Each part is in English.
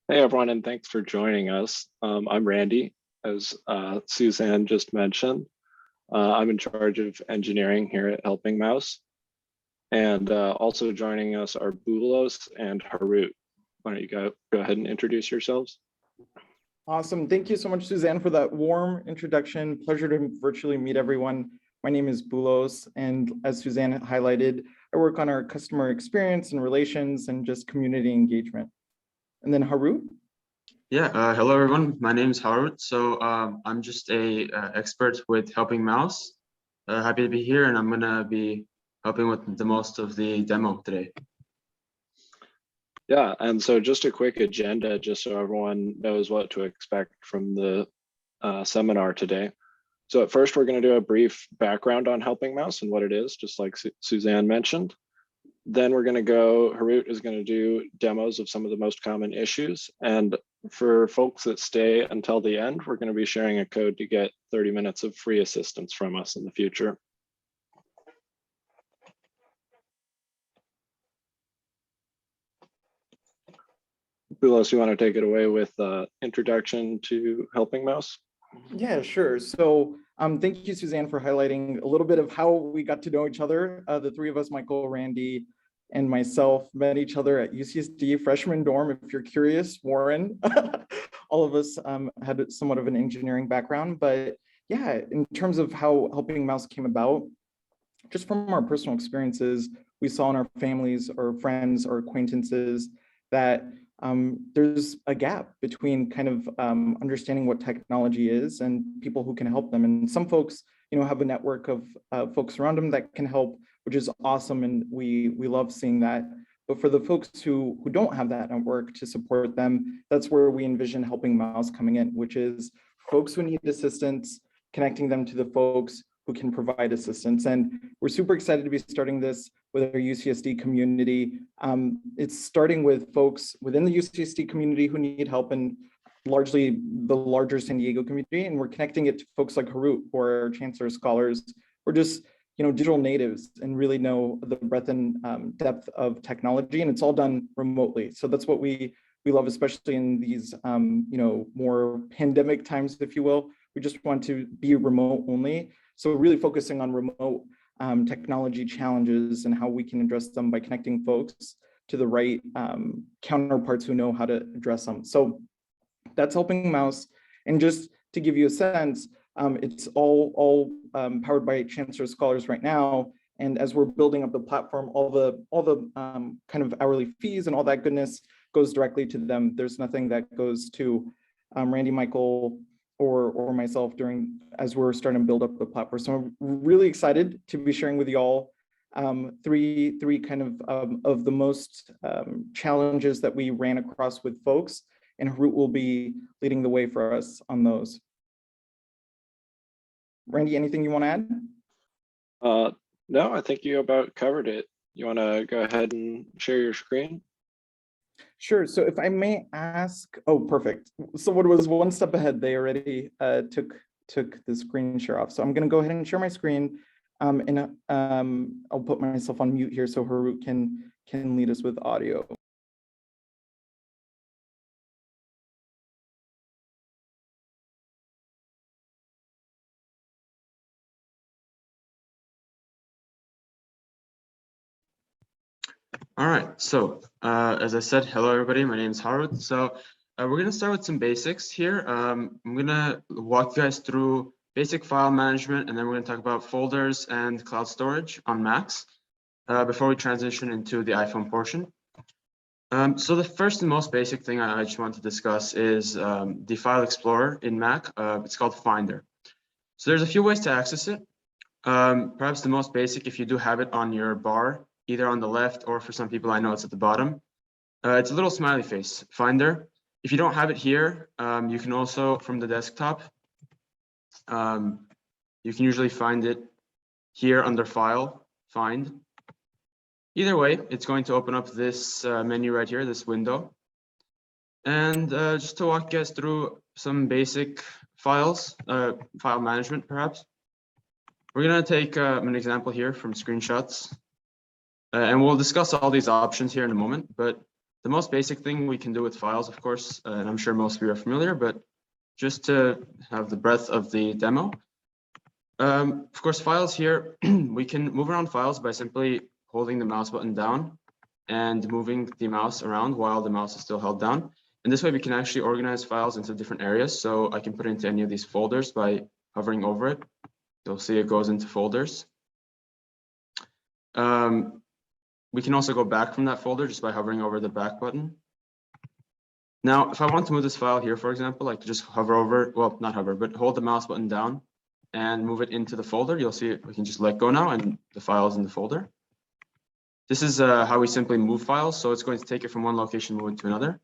Hey everyone, and thanks for joining us. I'm Randy, as Suzanne just mentioned. I'm in charge of engineering here at Helping Mouse. And also joining us are Bulos and Harut. Why don't you go ahead and introduce yourselves? Awesome. Thank you so much, Suzanne, for that warm introduction. Pleasure to virtually meet everyone. My name is Bulos, and as Suzanne highlighted, I work on our customer experience and relations and just community engagement. And then Harut? Yeah, hello everyone. My name is Howard. I'm just a expert with Helping Mouse. Happy to be here, and I'm gonna be helping with the most of the demo today. Yeah, and so just a quick agenda, just so everyone knows what to expect from the seminar today. So at first, we're going to do a brief background on Helping Mouse and what it is, just like Suzanne mentioned. Then we're going to Harut is going to do demos of some of the most common issues. And for folks that stay until the end, we're going to be sharing a code to get 30 minutes of free assistance from us in the future. Bulos, you want to take it away with introduction to Helping Mouse? Yeah, sure. So thank you, Suzanne, for highlighting a little bit of how we got to know each other. The three of us, Michael, Randy, and myself, met each other at UCSD freshman dorm. If you're curious, Warren, all of us had somewhat of an engineering background. But yeah, in terms of how Helping Mouse came about, just from our personal experiences, we saw in our families or friends or acquaintances that there's a gap between kind of understanding what technology is and people who can help them. And some folks, have a network of folks around them that can help, which is awesome. And we love seeing that. But for the folks who don't have that network to support them, that's where we envision Helping Mouse coming in, which is folks who need assistance, connecting them to the folks who can provide assistance. And we're super excited to be starting this with our UCSD community. It's starting with folks within the UCSD community who need help, and largely the larger San Diego community. And we're connecting it to folks like Harut, who are Chancellor scholars, or just digital natives and really know the breadth and depth of technology. And it's all done remotely. So that's what we love, especially in these more pandemic times, if you will. We just want to be remote only. So really focusing on remote technology challenges and how we can address them by connecting folks to the right counterparts who know how to address them. So that's Helping Mouse. And just to give you a sense, it's all powered by Chancellor scholars right now. And as we're building up the platform, all the kind of hourly fees and all that goodness goes directly to them. There's nothing that goes to Randy, Michael, or myself as we're starting to build up the platform. So I'm really excited to be sharing with you all three kind of the most challenges that we ran across with folks, and Harut will be leading the way for us on those. Randy, anything you want to add? No, I think you about covered it. You want to go ahead and share your screen? Sure. So if I may ask, oh, perfect. So what was one step ahead? They already took the screen share off. So I'm going to go ahead and share my screen, and I'll put myself on mute here so Harut can lead us with audio. All right, so as I said, hello everybody, my name is Harut. So we're gonna start with some basics here. I'm gonna walk you guys through basic file management, and then we're gonna talk about folders and cloud storage on Macs before we transition into the iPhone portion. So the first and most basic thing I just want to discuss is the file explorer in Mac. It's called Finder. So there's a few ways to access it. Perhaps the most basic, if you do have it on your bar, either on the left, or for some people I know it's at the bottom. It's a little smiley face, Finder. If you don't have it here, you can also, from the desktop, you can usually find it here under File, Find. Either way, it's going to open up this menu right here, this window. And just to walk you guys through some basic files, file management perhaps. We're gonna take an example here from screenshots. And we'll discuss all these options here in a moment, but the most basic thing we can do with files, of course, and I'm sure most of you are familiar, but just to have the breadth of the demo. Of course, files here, we can move around files by simply holding the mouse button down and moving the mouse around while the mouse is still held down. And this way we can actually organize files into different areas. So I can put it into any of these folders by hovering over it. You'll see it goes into folders. We can also go back from that folder just by hovering over the back button. Now, if I want to move this file here, for example, like just hover over, well, not hover, but hold the mouse button down and move it into the folder. You'll see we can just let go now and the file is in the folder. This is how we simply move files. So it's going to take it from one location, move it to another.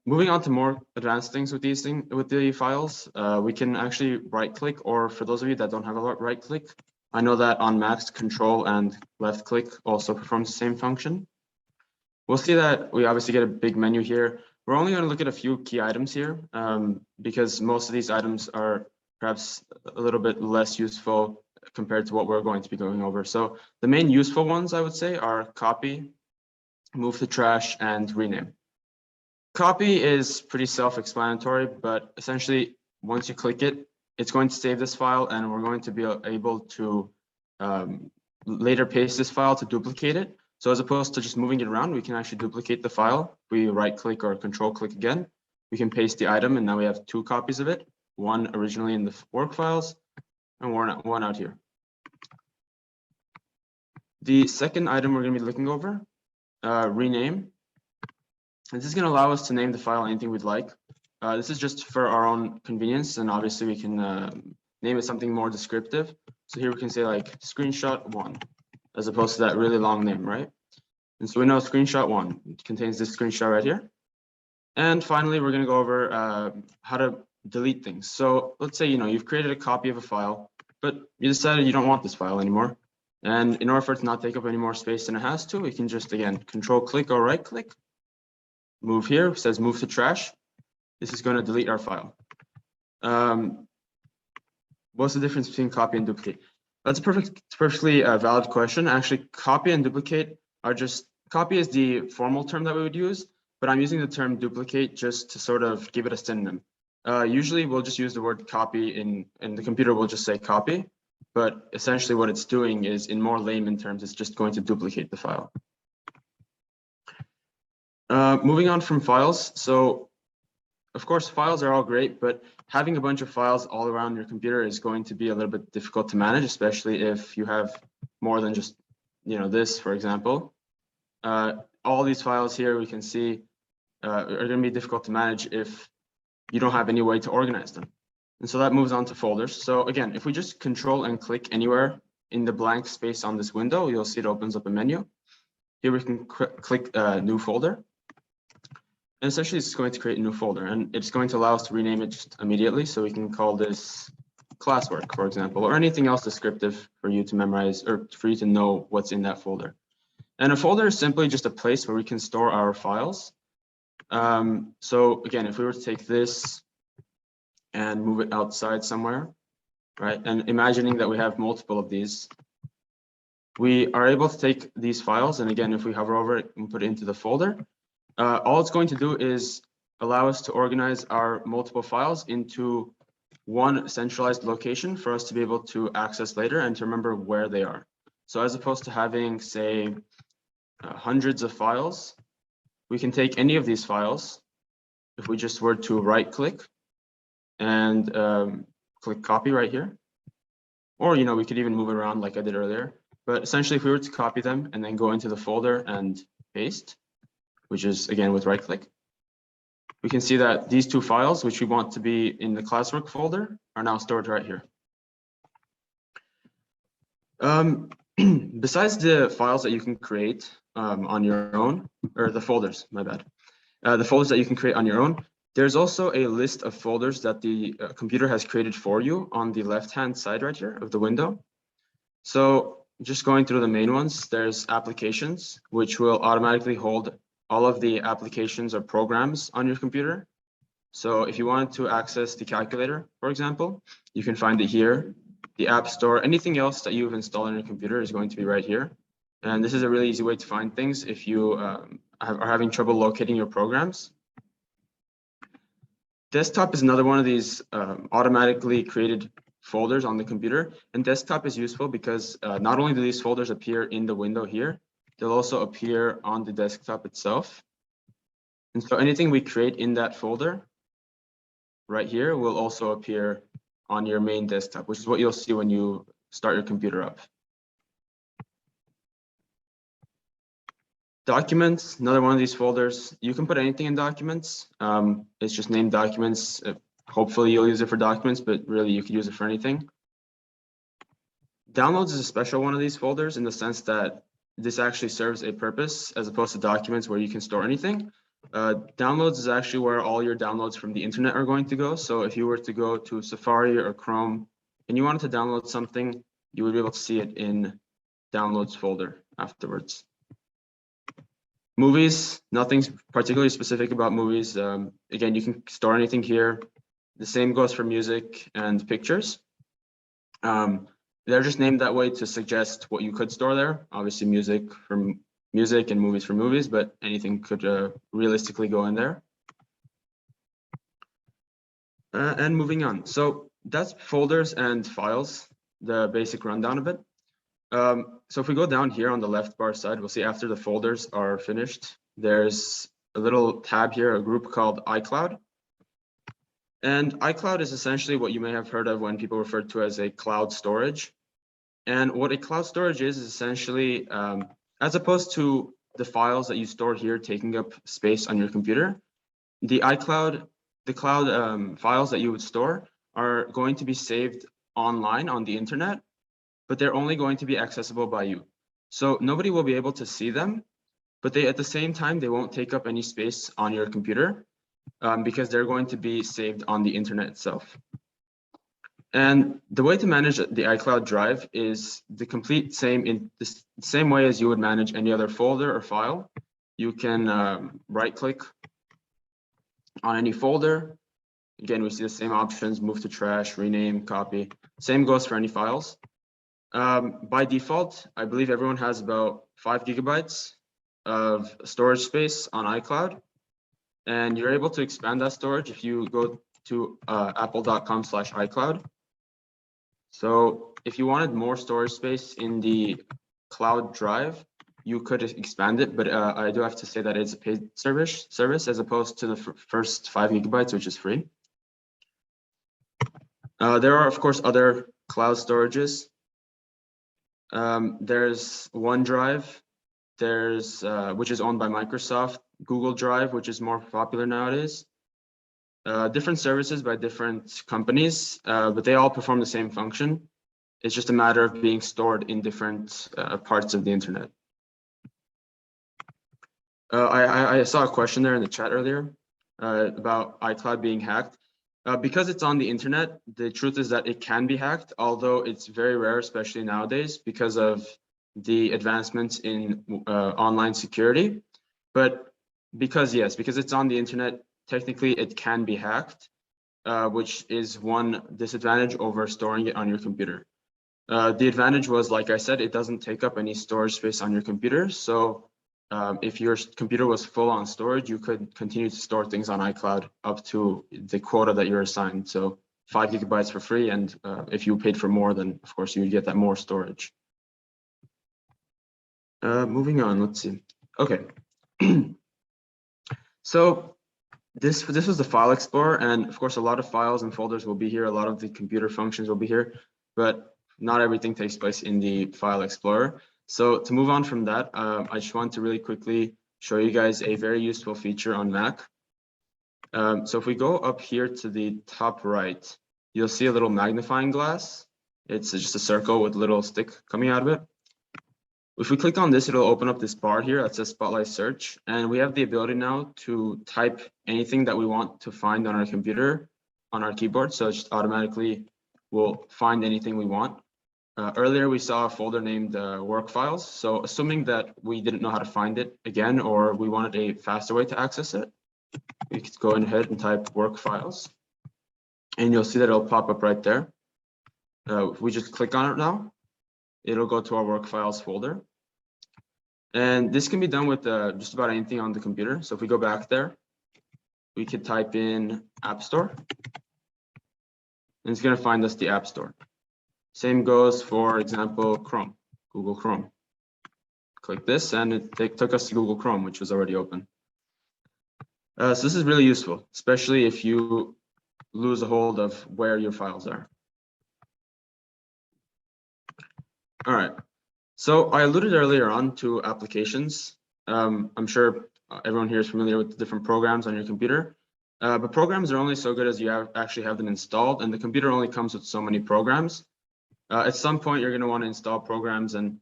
Moving on to more advanced things with the files, we can actually right click, or for those of you that don't have a right click, I know that on Macs, Control and left click also performs the same function. We'll see that we obviously get a big menu here. We're only going to look at a few key items here because most of these items are perhaps a little bit less useful compared to what we're going to be going over. So the main useful ones, I would say, are copy, move to trash, and rename. Copy is pretty self-explanatory, but essentially, once you click it, it's going to save this file, and we're going to be able to later paste this file to duplicate it. So as opposed to just moving it around, we can actually duplicate the file. If we right-click or control-click again, we can paste the item, and now we have two copies of it, one originally in the work files, and one out here. The second item we're going to be looking over, rename. And this is going to allow us to name the file anything we'd like. This is just for our own convenience, and obviously we can name it something more descriptive. So here we can say like screenshot 1, as opposed to that really long name, right? And so we know screenshot 1 contains this screenshot right here. And finally, we're going to go over how to delete things. So let's say, you've created a copy of a file, but you decided you don't want this file anymore. And in order for it to not take up any more space than it has to, we can just, again, control-click or right-click. Move here, it says move to trash. This is going to delete our file. What's the difference between copy and duplicate? That's a perfectly valid question. Actually, copy and duplicate are just, copy is the formal term that we would use, but I'm using the term duplicate just to sort of give it a synonym. Usually we'll just use the word copy and the computer will just say copy, but essentially what it's doing is, in more layman terms, it's just going to duplicate the file. Moving on from files. So of course, files are all great, but having a bunch of files all around your computer is going to be a little bit difficult to manage, especially if you have more than just, this, for example. All these files here we can see are going to be difficult to manage if you don't have any way to organize them. And so that moves on to folders. So again, if we just control and click anywhere in the blank space on this window, you'll see it opens up a menu. Here we can click new folder. And essentially it's going to create a new folder, and it's going to allow us to rename it just immediately. So we can call this classwork, for example, or anything else descriptive for you to memorize or for you to know what's in that folder. And a folder is simply just a place where we can store our files. So again, if we were to take this and move it outside somewhere, right? And imagining that we have multiple of these, we are able to take these files. And again, if we hover over it and put it into the folder, all it's going to do is allow us to organize our multiple files into one centralized location for us to be able to access later and to remember where they are. So as opposed to having, say, hundreds of files, we can take any of these files. If we just were to right click and click copy right here, or we could even move it around like I did earlier. But essentially, if we were to copy them and then go into the folder and paste, which is again with right click, we can see that these two files, which we want to be in the classwork folder, are now stored right here. Besides the files that you can create on your own, or the folders, my bad, the folders that you can create on your own, there's also a list of folders that the computer has created for you on the left-hand side right here of the window. So just going through the main ones, there's applications, which will automatically hold all of the applications or programs on your computer. So if you wanted to access the calculator, for example, you can find it here. The App Store, anything else that you've installed on your computer is going to be right here. And this is a really easy way to find things if you are having trouble locating your programs. Desktop is another one of these automatically created folders on the computer. And desktop is useful because not only do these folders appear in the window here, they'll also appear on the desktop itself. And so anything we create in that folder right here will also appear on your main desktop, which is what you'll see when you start your computer up. Documents, another one of these folders. You can put anything in documents. It's just named documents. Hopefully you'll use it for documents, but really you could use it for anything. Downloads is a special one of these folders in the sense that this actually serves a purpose as opposed to documents where you can store anything. Downloads is actually where all your downloads from the internet are going to go. So if you were to go to Safari or Chrome and you wanted to download something, you would be able to see it in downloads folder afterwards. Movies, nothing's particularly specific about movies. Again, you can store anything here. The same goes for music and pictures. They're just named that way to suggest what you could store there. Obviously music for music and movies for movies, but anything could realistically go in there. And moving on. So that's folders and files, the basic rundown of it. So if we go down here on the left bar side, we'll see after the folders are finished, there's a little tab here, a group called iCloud. And iCloud is essentially what you may have heard of when people refer to as a cloud storage. And what a cloud storage is essentially, as opposed to the files that you store here taking up space on your computer, the cloud files that you would store are going to be saved online on the internet, but they're only going to be accessible by you. So nobody will be able to see them, but they at the same time, they won't take up any space on your computer because they're going to be saved on the internet itself. And the way to manage the iCloud drive is the complete same way as you would manage any other folder or file. You can right-click on any folder. Again, we see the same options: move to trash, rename, copy. Same goes for any files. By default, I believe everyone has about 5 GB of storage space on iCloud, and you're able to expand that storage if you go to apple.com/iCloud. So if you wanted more storage space in the cloud drive, you could expand it, but I do have to say that it's a paid service as opposed to the first 5 GB, which is free. There are, of course, other cloud storages. There's OneDrive, which is owned by Microsoft, Google Drive, which is more popular nowadays. Different services by different companies, but they all perform the same function. It's just a matter of being stored in different parts of the internet. I saw a question there in the chat earlier about iCloud being hacked. Because it's on the internet, the truth is that it can be hacked, although it's very rare, especially nowadays, because of the advancements in online security. But because it's on the internet, technically it can be hacked, which is one disadvantage over storing it on your computer. The advantage was, like I said, it doesn't take up any storage space on your computer. So if your computer was full on storage, you could continue to store things on iCloud up to the quota that you're assigned. So 5 GB for free. And if you paid for more, then of course you would get that more storage. Moving on, let's see. Okay. So this was the file explorer, and of course a lot of files and folders will be here. A lot of the computer functions will be here, but not everything takes place in the file explorer. So to move on from that, I just want to really quickly show you guys a very useful feature on Mac. So if we go up here to the top right, you'll see a little magnifying glass. It's just a circle with a little stick coming out of it. If we click on this, it'll open up this bar here that says Spotlight Search. And we have the ability now to type anything that we want to find on our computer, on our keyboard. So it just automatically will find anything we want. Earlier, we saw a folder named work files. So assuming that we didn't know how to find it again, or we wanted a faster way to access it, we could go ahead and type work files. And you'll see that it'll pop up right there. If we just click on it now, it'll go to our work files folder. And this can be done with just about anything on the computer. So if we go back there, we could type in App Store, and it's going to find us the App Store. Same goes, for example, Chrome, Google Chrome. Click this, and it took us to Google Chrome, which was already open. So this is really useful, especially if you lose a hold of where your files are. All right. So I alluded earlier on to applications. I'm sure everyone here is familiar with the different programs on your computer, but programs are only so good as you actually have them installed, and the computer only comes with so many programs. At some point, you're going to want to install programs, and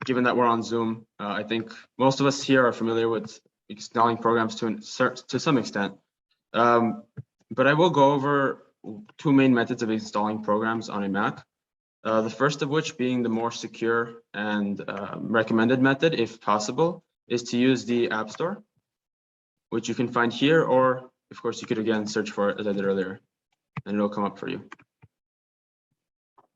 given that we're on Zoom, I think most of us here are familiar with installing programs to some extent. But I will go over two main methods of installing programs on a Mac. The first of which, being the more secure and recommended method, if possible, is to use the App Store, which you can find here, or of course you could again search for it as I did earlier, and it'll come up for you.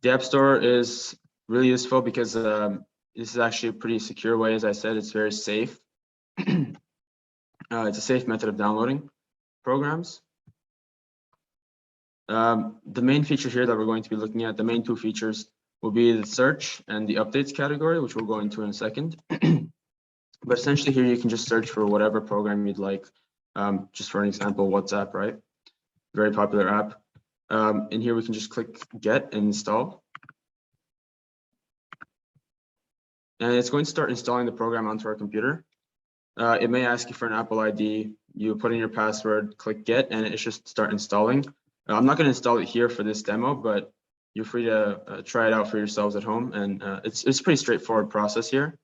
The App Store is really useful because this is actually a pretty secure way. As I said, it's very safe. It's a safe method of downloading programs. The main feature here that we're going to be looking at, the main two features, will be the search and the updates category, which we'll go into in a second. But essentially here you can just search for whatever program you'd like. Just for an example, WhatsApp, right? Very popular app. And here we can just click get and install. And it's going to start installing the program onto our computer. It may ask you for an Apple ID. You put in your password, click get, and it should start installing. I'm not going to install it here for this demo, but you're free to try it out for yourselves at home. And it's a pretty straightforward process here.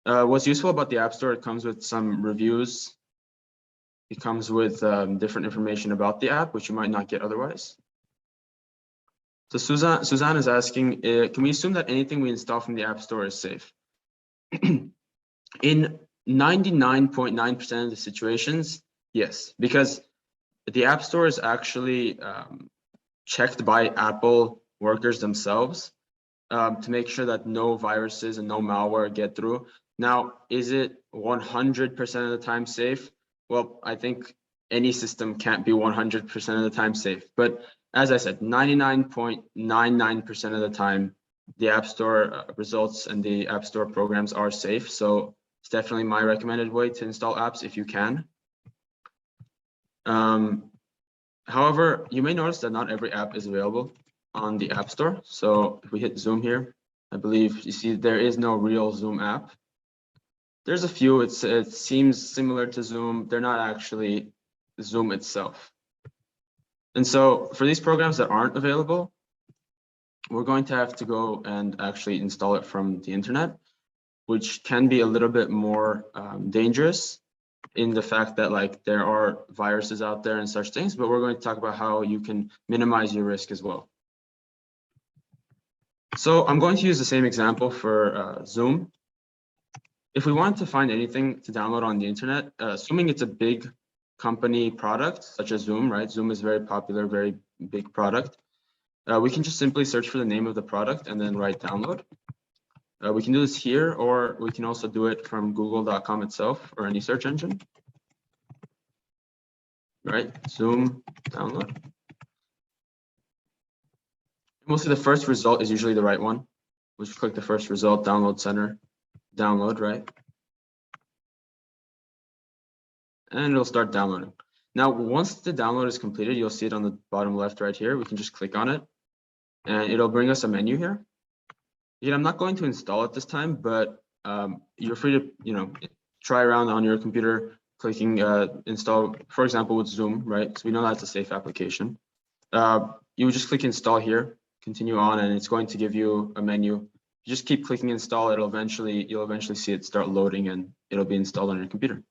What's useful about the App Store, it comes with some reviews. It comes with different information about the app, which you might not get otherwise. So Suzanne is asking, can we assume that anything we install from the App Store is safe? In 99.9% of the situations, yes, because the App Store is actually checked by Apple workers themselves to make sure that no viruses and no malware get through. Now, is it 100% of the time safe? Well, I think any system can't be 100% of the time safe. But as I said, 99.99% of the time, the App Store results and the App Store programs are safe. So it's definitely my recommended way to install apps if you can. However, you may notice that not every app is available on the App Store. So if we hit Zoom here, I believe you see there is no real Zoom app. There's a few. It seems similar to Zoom. They're not actually Zoom itself. And so for these programs that aren't available, we're going to have to go and actually install it from the internet, which can be a little bit more dangerous in the fact that like there are viruses out there and such things, but we're going to talk about how you can minimize your risk as well. So I'm going to use the same example for Zoom. If we want to find anything to download on the internet, assuming it's a big company product such as Zoom, right? Zoom is very popular, very big product. We can just simply search for the name of the product and then write download. We can do this here, or we can also do it from google.com itself or any search engine. Right, Zoom download. We'll see the first result is usually the right one. We'll just click the first result, download center, download, right? And it'll start downloading. Now, once the download is completed, you'll see it on the bottom left right here. We can just click on it and it'll bring us a menu here. Again, I'm not going to install it this time, but you're free to, try around on your computer, clicking install, for example, with Zoom, right? So we know that's a safe application. You would just click install here, continue on, and it's going to give you a menu. You just keep clicking install, you'll eventually see it start loading and it'll be installed on your computer.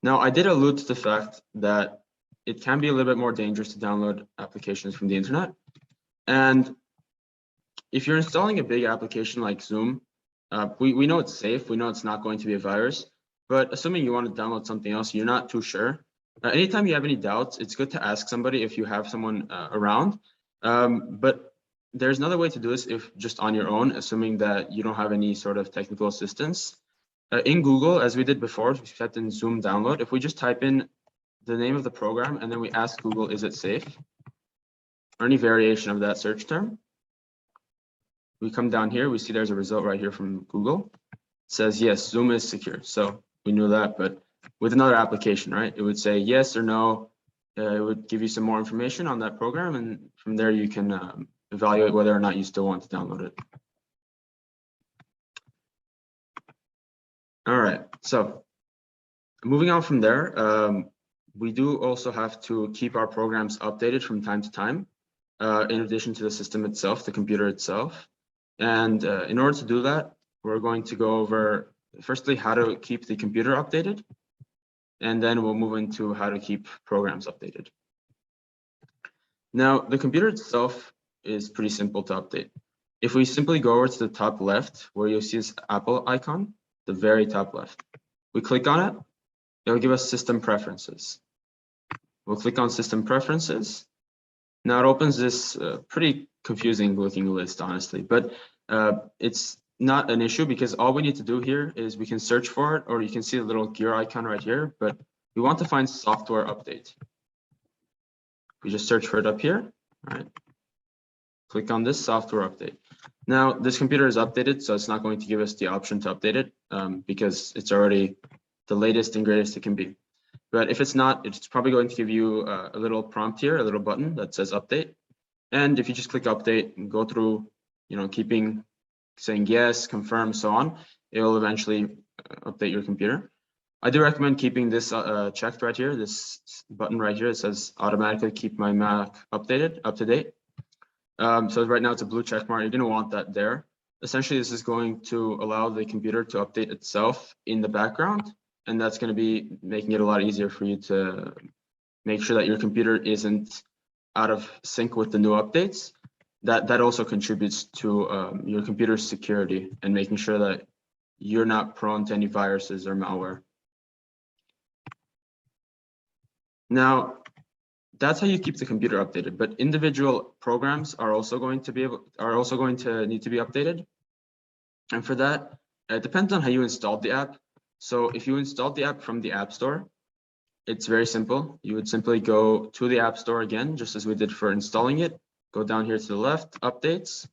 Now, I did allude to the fact that it can be a little bit more dangerous to download applications from the internet. And if you're installing a big application like Zoom, we know it's safe, we know it's not going to be a virus, but assuming you want to download something else, you're not too sure. Anytime you have any doubts, it's good to ask somebody if you have someone around. But there's another way to do this if just on your own, assuming that you don't have any sort of technical assistance. In Google, as we did before, we typed in Zoom download. If we just type in the name of the program and then we ask Google, is it safe? Or any variation of that search term. We come down here, we see there's a result right here from Google. It says, yes, Zoom is secure. So we knew that, but with another application, right? It would say yes or no. It would give you some more information on that program. And from there, you can evaluate whether or not you still want to download it. All right, so moving on from there, we do also have to keep our programs updated from time to time, in addition to the system itself, the computer itself. And in order to do that, we're going to go over, firstly, how to keep the computer updated, and then we'll move into how to keep programs updated. Now, the computer itself is pretty simple to update. If we simply go over to the top left, where you'll see this Apple icon, the very top left, we click on it, it'll give us system preferences. We'll click on system preferences. Now it opens this pretty confusing looking list, honestly, but it's not an issue because all we need to do here is we can search for it, or you can see the little gear icon right here, but we want to find software update. We just search for it up here, all right? Click on this software update. Now this computer is updated, so it's not going to give us the option to update it because it's already the latest and greatest it can be. But if it's not, it's probably going to give you a little prompt here, a little button that says update. And if you just click update and go through, saying yes, confirm, so on, it will eventually update your computer. I do recommend keeping this checked right here, this button right here. It says automatically keep my Mac updated, up to date. So right now it's a blue check mark. You're going to want that there. Essentially, this is going to allow the computer to update itself in the background. And that's going to be making it a lot easier for you to make sure that your computer isn't out of sync with the new updates. That also contributes to your computer's security and making sure that you're not prone to any viruses or malware. Now, that's how you keep the computer updated, but individual programs are also going to need to be updated. And for that, it depends on how you installed the app. So if you installed the app from the App Store, it's very simple. You would simply go to the App Store again, just as we did for installing it. Go down here to the left, updates,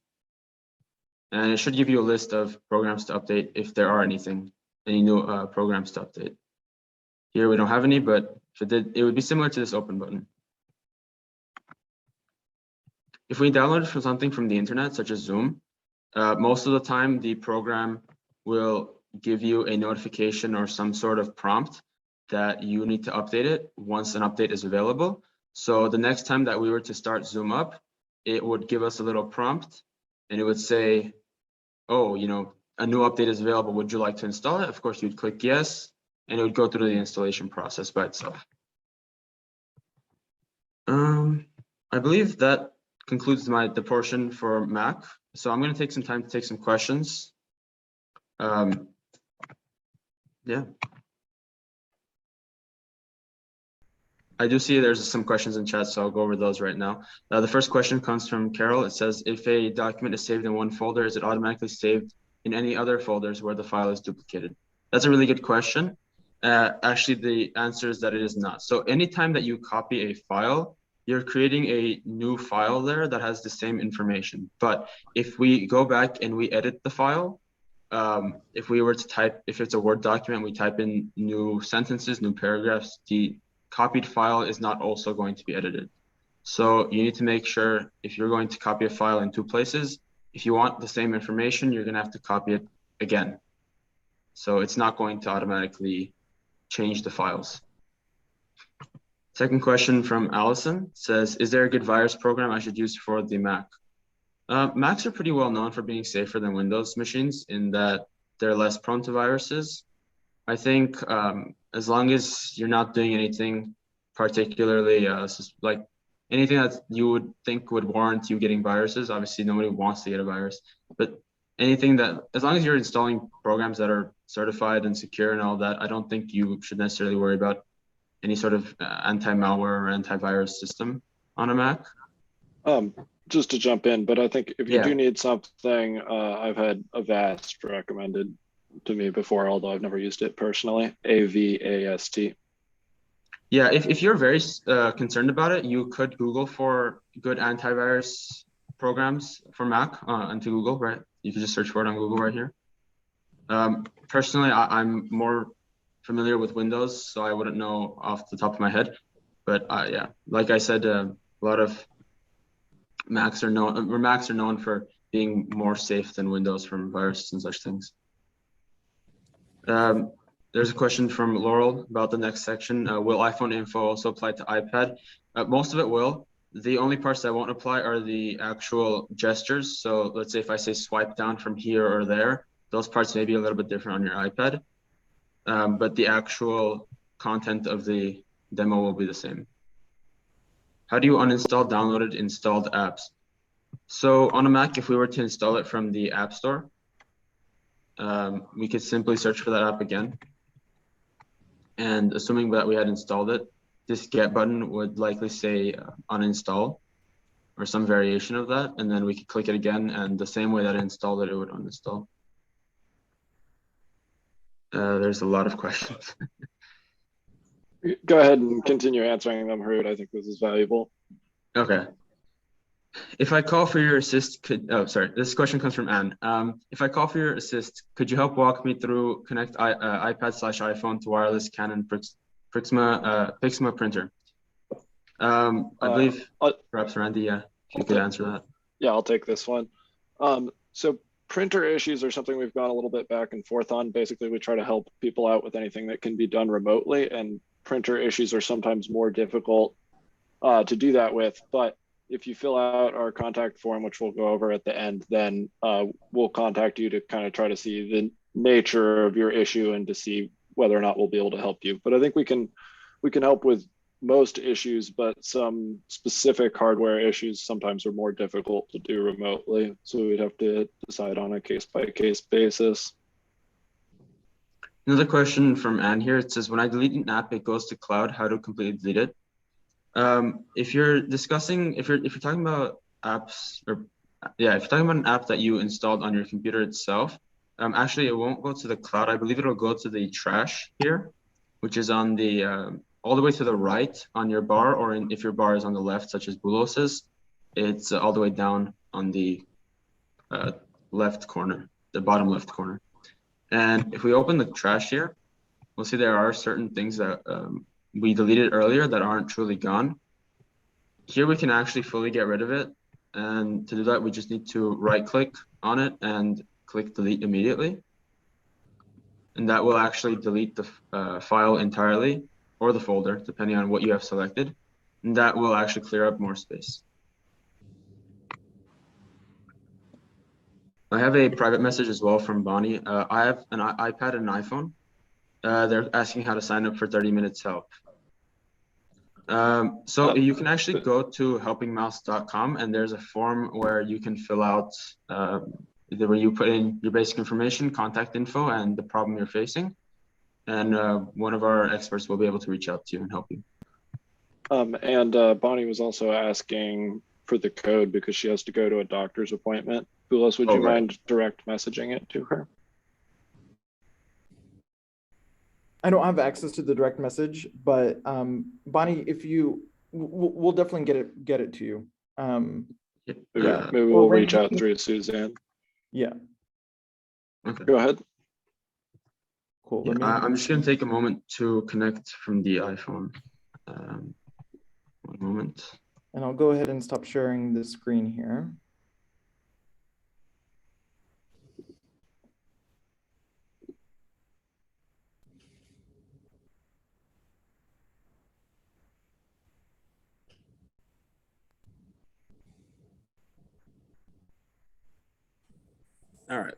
and it should give you a list of programs to update if there are any new programs to update. Here we don't have any, but if it did, it would be similar to this open button. If we download from something from the internet, such as Zoom, most of the time the program will give you a notification or some sort of prompt that you need to update it once an update is available. So the next time that we were to start Zoom up, it would give us a little prompt and it would say, oh, a new update is available. Would you like to install it? Of course, you'd click yes, and it would go through the installation process by itself. I believe that concludes the portion for Mac. So I'm going to take some time to take some questions. Yeah. I do see there's some questions in chat, so I'll go over those right now. The first question comes from Carol. It says, if a document is saved in one folder, is it automatically saved in any other folders where the file is duplicated? That's a really good question. Actually, the answer is that it is not. So anytime that you copy a file, you're creating a new file there that has the same information. But if we go back and we edit the file, if we were to type, if it's a Word document, we type in new sentences, new paragraphs, the copied file is not also going to be edited. So you need to make sure if you're going to copy a file in two places, if you want the same information, you're going to have to copy it again. So it's not going to automatically change the files. Second question from Allison says, is there a good virus program I should use for the Mac? Macs are pretty well known for being safer than Windows machines in that they're less prone to viruses. I think as long as you're not doing anything particularly like anything that you would think would warrant you getting viruses, obviously nobody wants to get a virus, but anything that, as long as you're installing programs that are certified and secure and all that, I don't think you should necessarily worry about any sort of anti-malware or antivirus system on a Mac. just to jump in, but I think if you Yeah. do need something, I've had Avast recommended to me before, although I've never used it personally. AVAST. Yeah, if you're very concerned about it, you could Google for good antivirus programs for Mac into Google, right? You can just search for it on Google right here. Personally, I'm more familiar with Windows, so I wouldn't know off the top of my head. But yeah, like I said, a lot of Macs are known for being more safe than Windows from viruses and such things. There's a question from Laurel about the next section. Will iPhone info also apply to iPad? Most of it will. The only parts that won't apply are the actual gestures. So let's say if I say swipe down from here or there, those parts may be a little bit different on your iPad. But the actual content of the demo will be the same. How do you uninstall downloaded installed apps? So on a Mac, if we were to install it from the App Store, we could simply search for that app again. And assuming that we had installed it, this get button would likely say uninstall or some variation of that. And then we could click it again, and the same way that I installed it, it would uninstall. There's a lot of questions. Go ahead and continue answering them, Harut. I think this is valuable. Okay. If I call for your assist, this question comes from Anne. If I call for your assist, could you help walk me through connect iPad/iPhone to wireless Canon Pixma printer? I believe perhaps Randy, yeah, if you could answer that. Yeah, I'll take this one. So printer issues are something we've gone a little bit back and forth on. Basically, we try to help people out with anything that can be done remotely, and printer issues are sometimes more difficult to do that with. But if you fill out our contact form, which we'll go over at the end, then we'll contact you to kind of try to see the nature of your issue and to see whether or not we'll be able to help you. But I think we can help with most issues, but some specific hardware issues sometimes are more difficult to do remotely. So we'd have to decide on a case-by-case basis. Another question from Anne here. It says, when I delete an app, it goes to cloud. How to completely delete it? If you're talking about apps, or yeah, if you're talking about an app that you installed on your computer itself, actually it won't go to the cloud. I believe it'll go to the trash here, which is on the all the way to the right on your bar, or if your bar is on the left, such as Bulos's, it's all the way down on the left corner, the bottom left corner. And if we open the trash here, we'll see there are certain things that we deleted earlier that aren't truly gone. Here we can actually fully get rid of it. And to do that, we just need to right click on it and click delete immediately. And that will actually delete the file entirely, or the folder, depending on what you have selected. And that will actually clear up more space. I have a private message as well from Bonnie. I have an iPad and an iPhone. They're asking how to sign up for 30 minutes help. So you can actually go to helpingmouse.com, and there's a form where you can fill out where you put in your basic information, contact info, and the problem you're facing. And one of our experts will be able to reach out to you and help you. And Bonnie was also asking for the code because she has to go to a doctor's appointment. Bulos, would you mind direct messaging it to her? I don't have access to the direct message, but Bonnie, if you, we'll definitely get it to you. Yeah, maybe we'll reach out through Suzanne. Yeah. Okay. Go ahead. Cool. Yeah, I'm just going to take a moment to connect from the iPhone. One moment. And I'll go ahead and stop sharing the screen here. All right.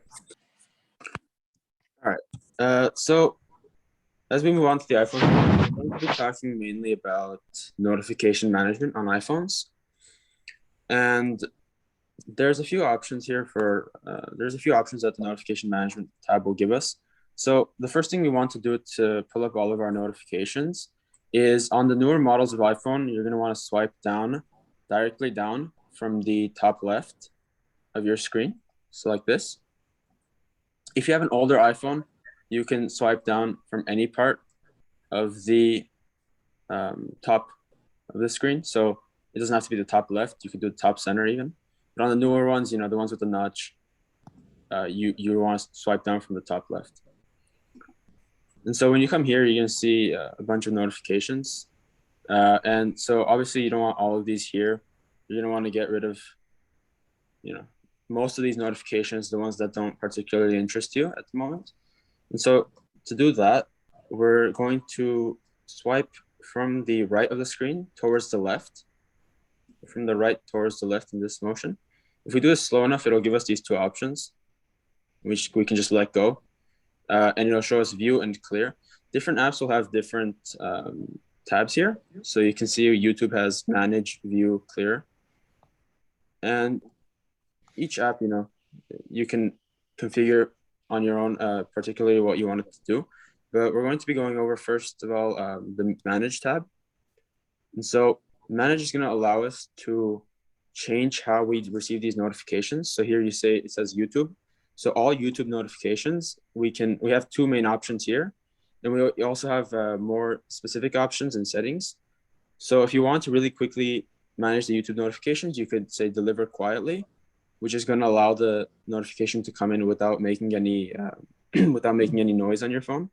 So as we move on to the iPhone, I'm going to be talking mainly about notification management on iPhones. And there's a few options here there's a few options that the notification management tab will give us. So the first thing we want to do to pull up all of our notifications is on the newer models of iPhone, you're going to want to swipe down, directly down from the top left of your screen. So like this. If you have an older iPhone, you can swipe down from any part of the top of the screen. So it doesn't have to be the top left. You could do the top center even. But on the newer ones, you know, the ones with the notch, you want to swipe down from the top left. And so when you come here, you're going to see a bunch of notifications. And so obviously you don't want all of these here. You're going to want to get rid of, you know, most of these notifications, the ones that don't particularly interest you at the moment. And so to do that, we're going to swipe from the right of the screen towards the left, from the right towards the left in this motion. If we do this slow enough, it'll give us these two options, which we can just let go. And it'll show us view and clear. Different apps will have different tabs here. So you can see YouTube has manage, view, clear. And each app, you know, you can configure on your own, particularly what you want it to do. But we're going to be going over, first of all, the manage tab. And so manage is going to allow us to change how we receive these notifications. So here you say, it says YouTube. So all YouTube notifications, we have two main options here. And we also have more specific options and settings. So if you want to really quickly manage the YouTube notifications, you could say deliver quietly, which is going to allow the notification to come in without making any noise on your phone.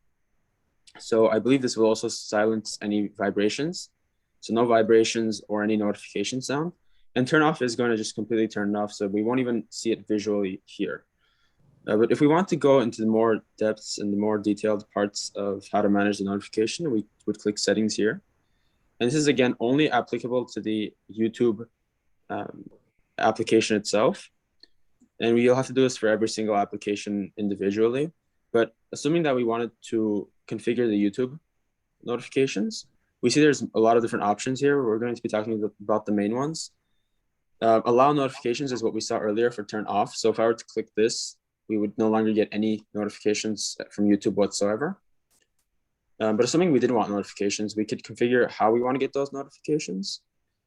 So I believe this will also silence any vibrations. So no vibrations or any notification sound. And turn off is going to just completely turn it off. So we won't even see it visually here. But if we want to go into the more depths and the more detailed parts of how to manage the notification, we would click settings here. And this is, again, only applicable to the YouTube application itself. And we'll have to do this for every single application individually. But assuming that we wanted to configure the YouTube notifications, we see there's a lot of different options here. We're going to be talking about the main ones. Allow notifications is what we saw earlier for turn off. So if I were to click this, we would no longer get any notifications from YouTube whatsoever. But assuming we didn't want notifications, we could configure how we want to get those notifications.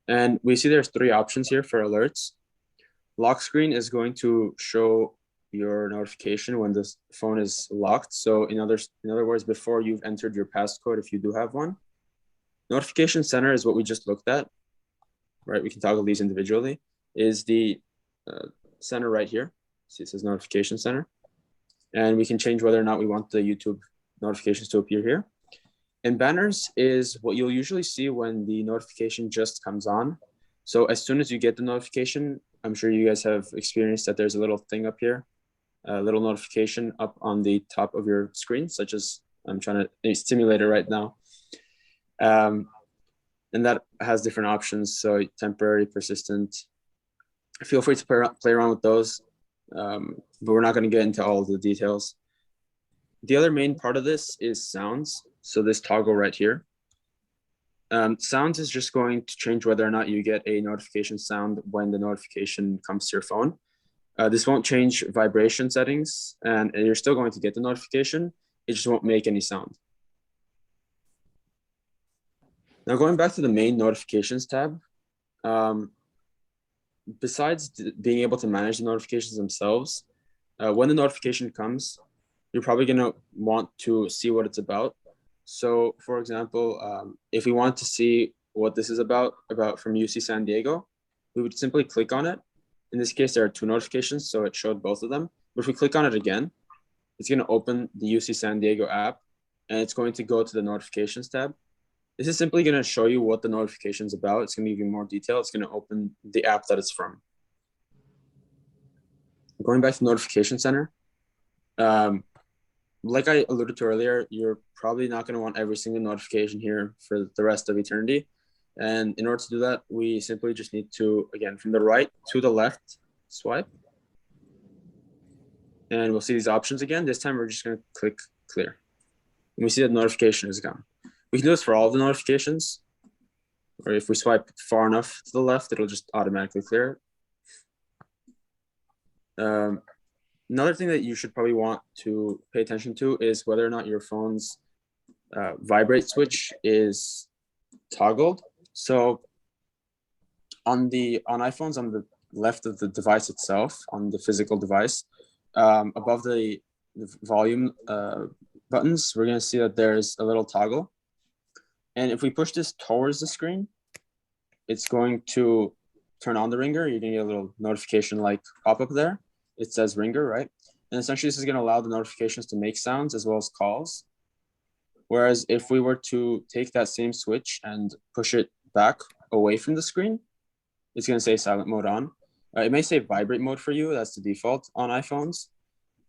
And we see there's three options here for alerts. Lock screen is going to show your notification when the phone is locked. So in other words, before you've entered your passcode, if you do have one. Notification center is what we just looked at, right? We can toggle these individually. Is the center right here. See, it says notification center. And we can change whether or not we want the YouTube notifications to appear here. And banners is what you'll usually see when the notification just comes on. So as soon as you get the notification, I'm sure you guys have experienced that there's a little thing up here, a little notification up on the top of your screen, such as I'm trying to stimulate it right now. And that has different options. So temporary, persistent. Feel free to play around with those. But we're not going to get into all of the details. The other main part of this is sounds. So this toggle right here. Sounds is just going to change whether or not you get a notification sound when the notification comes to your phone. This won't change vibration settings, and you're still going to get the notification. It just won't make any sound. Now going back to the main notifications tab, besides being able to manage the notifications themselves, when the notification comes, you're probably going to want to see what it's about. So for example, if we want to see what this is about from UC San Diego, we would simply click on it. In this case, there are two notifications, so it showed both of them. But if we click on it again, it's going to open the UC San Diego app, and it's going to go to the notifications tab. This is simply going to show you what the notification is about. It's going to give you more detail. It's going to open the app that it's from. Going back to Notification Center, like I alluded to earlier, you're probably not going to want every single notification here for the rest of eternity. And in order to do that, we simply just need to, again, from the right to the left, swipe. And we'll see these options again. This time, we're just going to click clear. And we see that notification is gone. We can do this for all of the notifications. Or if we swipe far enough to the left, it'll just automatically clear it. Another thing that you should probably want to pay attention to is whether or not your phone's vibrate switch is toggled. So on iPhones, on the left of the device itself, on the physical device, above the volume buttons, we're going to see that there's a little toggle. And if we push this towards the screen, it's going to turn on the ringer. You're going to get a little notification like pop up there. It says ringer, right? And essentially this is going to allow the notifications to make sounds as well as calls. Whereas if we were to take that same switch and push it back away from the screen, it's going to say silent mode on. It may say vibrate mode for you. That's the default on iPhones.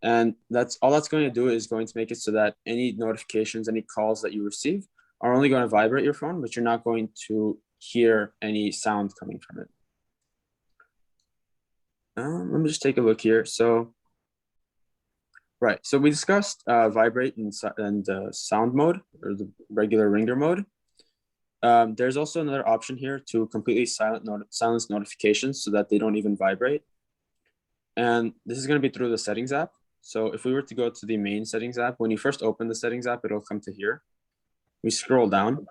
And that's all that's going to do is going to make it so that any notifications, any calls that you receive are only going to vibrate your phone, but you're not going to hear any sound coming from it. Let me just take a look here. So, right. So we discussed vibrate and sound mode, or the regular ringer mode. There's also another option here to completely silence notifications so that they don't even vibrate. And this is going to be through the settings app. So if we were to go to the main settings app, when you first open the settings app, it'll come to here. We scroll down.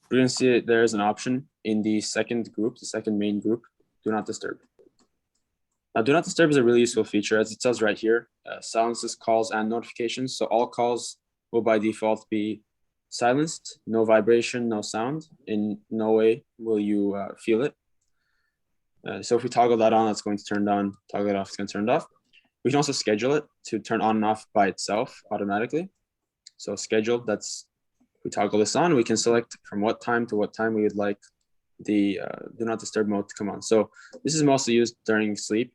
We're going to see there's an option in the second group, the second main group, do not disturb. Now, do not disturb is a really useful feature, as it says right here, silences calls and notifications. So all calls will by default be silenced, no vibration, no sound. In no way will you feel it. So if we toggle that on, that's going to turn on, toggle it off, it's going to turn it off. We can also schedule it to turn on and off by itself automatically. So schedule, that's, we toggle this on, we can select from what time to what time we would like the do not disturb mode to come on. So this is mostly used during sleep.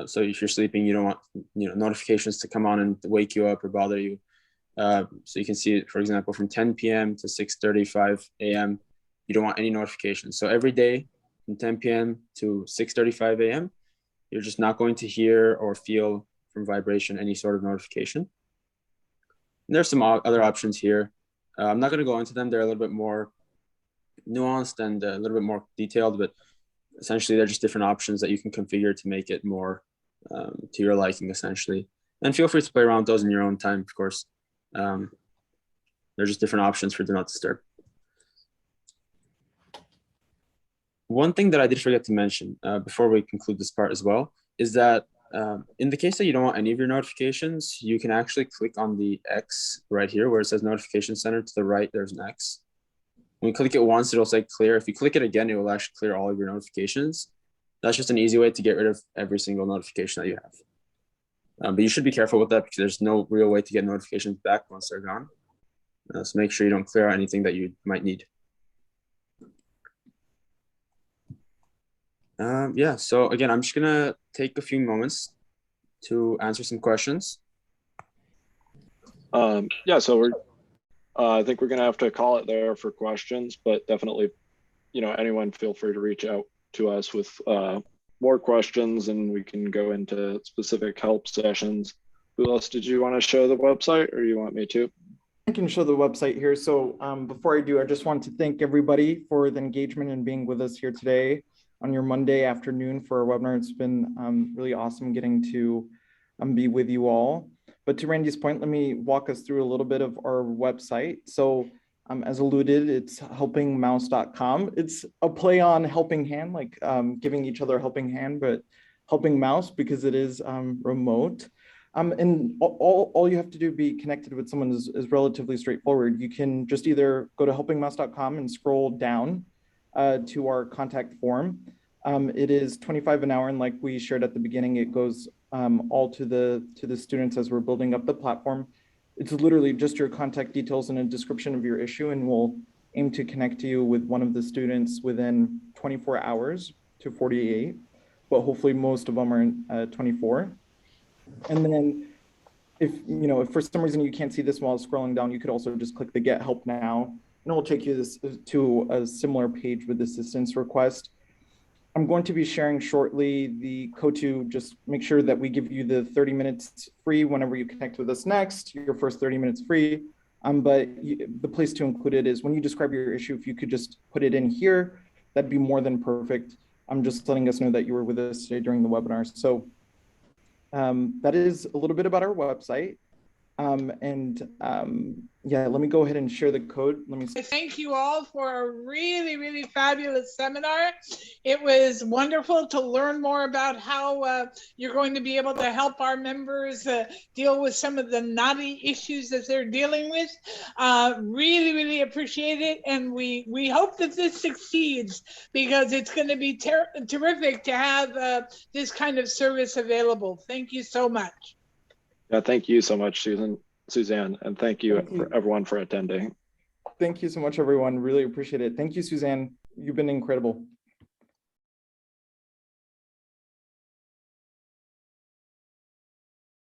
So if you're sleeping, you don't want notifications to come on and wake you up or bother you. So you can see it, for example, from 10 p.m. to 6:35 a.m. You don't want any notifications. So every day from 10 p.m. to 6:35 a.m., you're just not going to hear or feel from vibration any sort of notification. And there's some other options here. I'm not going to go into them. They're a little bit more nuanced and a little bit more detailed, but essentially they're just different options that you can configure to make it more to your liking, essentially. And feel free to play around with those in your own time, of course. They're just different options for do not disturb. One thing that I did forget to mention before we conclude this part as well is that in the case that you don't want any of your notifications, you can actually click on the X right here where it says notification center. To the right, there's an X. When you click it once, it'll say clear. If you click it again, it will actually clear all of your notifications. That's just an easy way to get rid of every single notification that you have. But you should be careful with that because there's no real way to get notifications back once they're gone. So make sure you don't clear out anything that you might need. Yeah, so again, I'm just gonna take a few moments to answer some questions. Yeah, so I think we're gonna have to call it there for questions, but definitely, anyone feel free to reach out to us with more questions and we can go into specific help sessions. Who else did you want to show the website, or you want me to? I can show the website here. So before I do, I just want to thank everybody for the engagement and being with us here today on your Monday afternoon for our webinar. It's been really awesome getting to be with you all. But to Randy's point, let me walk us through a little bit of our website. So as alluded, it's helpingmouse.com. It's a play on helping hand, like giving each other a helping hand, but helping mouse because it is remote. And all you have to do to be connected with someone is relatively straightforward. You can just either go to helpingmouse.com and scroll down to our contact form. It is $25 an hour, and like we shared at the beginning, it goes all to the students as we're building up the platform. It's literally just your contact details and a description of your issue, and we'll aim to connect you with one of the students within 24 hours to 48, but hopefully most of them are 24. And then if for some reason you can't see this while scrolling down, you could also just click the Get Help Now, and it will take you to a similar page with assistance request. I'm going to be sharing shortly the code to just make sure that we give you the 30 minutes free whenever you connect with us next, your first 30 minutes free. But the place to include it is when you describe your issue, if you could just put it in here, that'd be more than perfect. I'm just letting us know that you were with us today during the webinar. So that is a little bit about our website. Yeah, let me go ahead and share the code. Let me. Thank you all for a really, really fabulous seminar. It was wonderful to learn more about how you're going to be able to help our members deal with some of the knotty issues that they're dealing with. Really, really appreciate it. And we hope that this succeeds, because it's going to be terrific to have this kind of service available. Thank you so much. Yeah, thank you so much, Suzanne, and thank you for everyone for attending. Thank you so much, everyone. Really appreciate it. Thank you, Suzanne. You've been incredible.